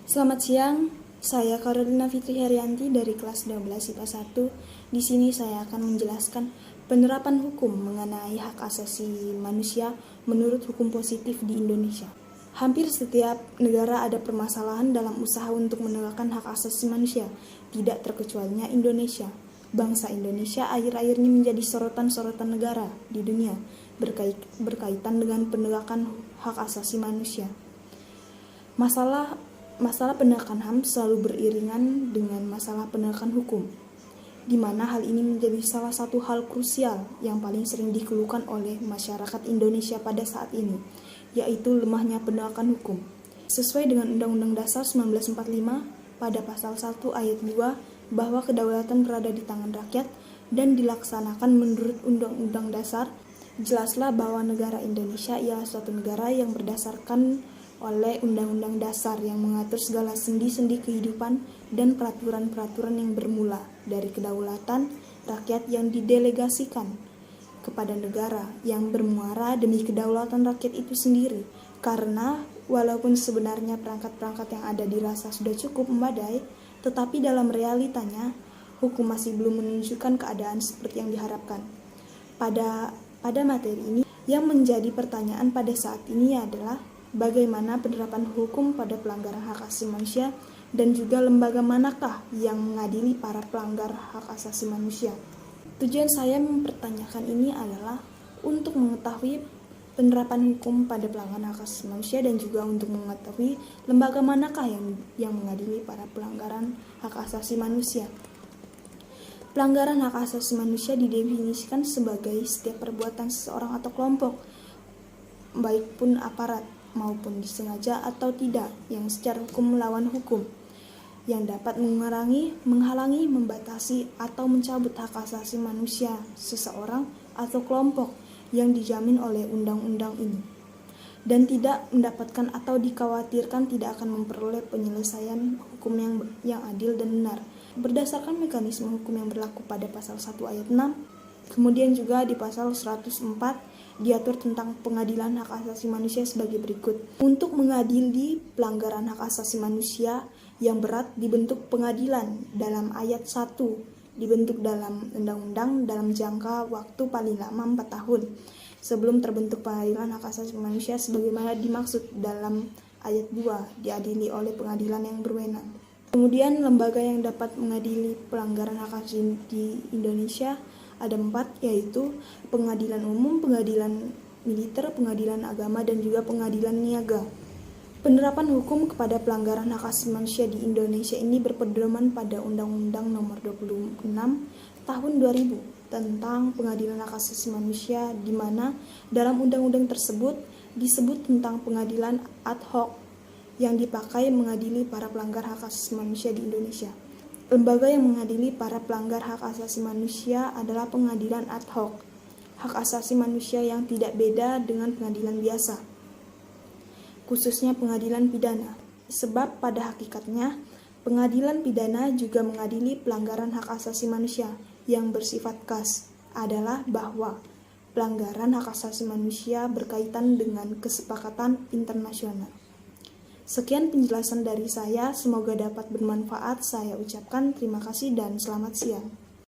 Selamat siang, saya Carolina Fitri Herianti dari kelas 12 IPA 1. Di sini saya akan menjelaskan penerapan hukum mengenai hak asasi manusia menurut hukum positif di Indonesia. Hampir setiap negara ada permasalahan dalam usaha untuk menegakkan hak asasi manusia, tidak terkecualinya Indonesia. Bangsa Indonesia akhir-akhir ini menjadi sorotan-sorotan negara di dunia berkaitan dengan penegakan hak asasi manusia. Masalah penegakan HAM selalu beriringan dengan masalah penegakan hukum, di mana hal ini menjadi salah satu hal krusial yang paling sering dikeluhkan oleh masyarakat Indonesia pada saat ini, yaitu lemahnya penegakan hukum. Sesuai dengan Undang-Undang Dasar 1945 pada pasal 1 ayat 2 bahwa kedaulatan berada di tangan rakyat dan dilaksanakan menurut Undang-Undang Dasar, jelaslah bahwa negara Indonesia ialah suatu negara yang berdasarkan oleh Undang-Undang Dasar yang mengatur segala sendi-sendi kehidupan dan peraturan-peraturan yang bermula dari kedaulatan rakyat yang didelegasikan kepada negara yang bermuara demi kedaulatan rakyat itu sendiri. Karena walaupun sebenarnya perangkat-perangkat yang ada dirasa sudah cukup memadai, tetapi dalam realitanya hukum masih belum menunjukkan keadaan seperti yang diharapkan. Pada materi ini, yang menjadi pertanyaan pada saat ini adalah bagaimana penerapan hukum pada pelanggaran hak asasi manusia dan juga lembaga manakah yang mengadili para pelanggar hak asasi manusia. Tujuan saya mempertanyakan ini adalah untuk mengetahui penerapan hukum pada pelanggaran hak asasi manusia dan juga untuk mengetahui lembaga manakah yang mengadili para pelanggaran hak asasi manusia. Pelanggaran hak asasi manusia didefinisikan sebagai setiap perbuatan seseorang atau kelompok, baik pun aparat maupun disengaja atau tidak, yang secara hukum melawan hukum, yang dapat mengurangi, menghalangi, membatasi, atau mencabut hak asasi manusia seseorang atau kelompok yang dijamin oleh undang-undang ini, dan tidak mendapatkan atau dikhawatirkan tidak akan memperoleh penyelesaian hukum yang adil dan benar, berdasarkan mekanisme hukum yang berlaku pada pasal 1 ayat 6, kemudian juga di pasal 104 diatur tentang pengadilan hak asasi manusia sebagai berikut. Untuk mengadili pelanggaran hak asasi manusia yang berat dibentuk pengadilan dalam ayat 1, dibentuk dalam undang-undang dalam jangka waktu paling lama 4 tahun sebelum terbentuk pengadilan hak asasi manusia sebagaimana dimaksud dalam ayat 2, diadili oleh pengadilan yang berwenang. Kemudian lembaga yang dapat mengadili pelanggaran hak asasi di Indonesia ada 4, yaitu pengadilan umum, pengadilan militer, pengadilan agama, dan juga pengadilan niaga. Penerapan hukum kepada pelanggaran hak asasi manusia di Indonesia ini berpedoman pada Undang-Undang Nomor 26 Tahun 2000 tentang pengadilan hak asasi manusia, di mana dalam undang-undang tersebut disebut tentang pengadilan ad hoc yang dipakai mengadili para pelanggar hak asasi manusia di Indonesia. Lembaga yang mengadili para pelanggar hak asasi manusia adalah pengadilan ad hoc, hak asasi manusia yang tidak beda dengan pengadilan biasa, khususnya pengadilan pidana. Sebab pada hakikatnya, pengadilan pidana juga mengadili pelanggaran hak asasi manusia yang bersifat khas adalah bahwa pelanggaran hak asasi manusia berkaitan dengan kesepakatan internasional. Sekian penjelasan dari saya, semoga dapat bermanfaat. Saya ucapkan terima kasih dan selamat siang.